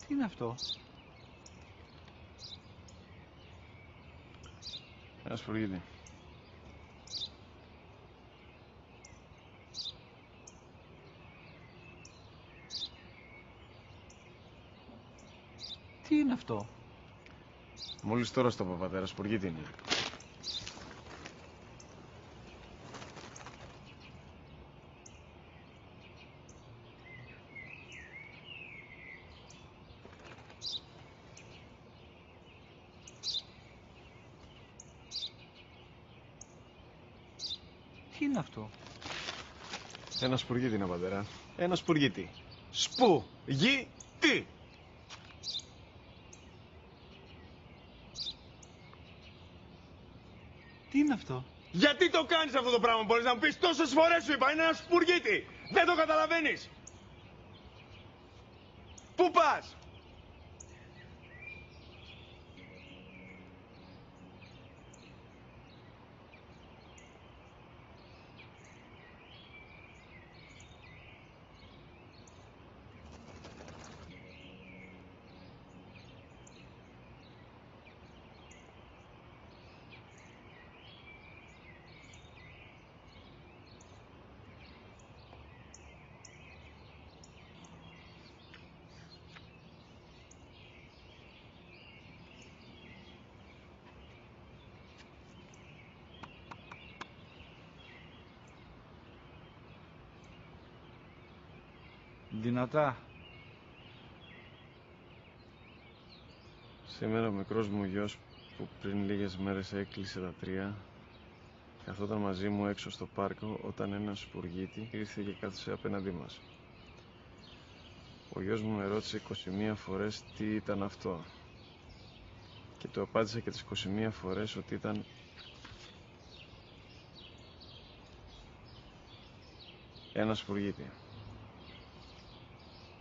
Τι είναι αυτό? Ένα σπουργίτη. Τι είναι αυτό? Μόλις τώρα στο είπα, πατέρα, σπουργίτη είναι. Τι είναι αυτό? Ένα σπουργίτη είναι, πατέρα. Ένα σπουργίτη. Σπου-γι-τι! Τι είναι αυτό? Γιατί το κάνεις αυτό το πράγμα, μπορείς να μου πεις? Τόσες φορές σου είπα, είναι ένα σπουργίτη! Δεν το καταλαβαίνεις! Πού πας? Δυνατά. Σήμερα ο μικρός μου γιος που πριν λίγες μέρες έκλεισε τα 3 καθόταν μαζί μου έξω στο πάρκο όταν ένας σπουργίτη ήρθε και κάθισε απέναντί μας. Ο γιος μου με ρώτησε 21 φορές τι ήταν αυτό και του απάντησα και τις 21 φορές ότι ήταν ένα σπουργίτη.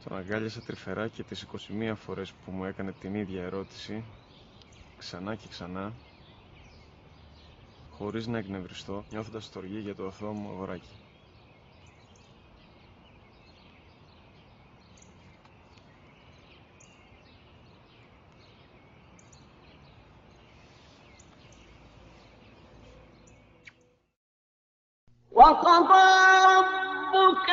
Τον αγκάλιασα τρυφερά και τις 21 φορές που μου έκανε την ίδια ερώτηση ξανά και ξανά, χωρίς να εκνευριστώ, νιώθοντας στοργή για το αθώο μου αγοράκι. وقضى ربك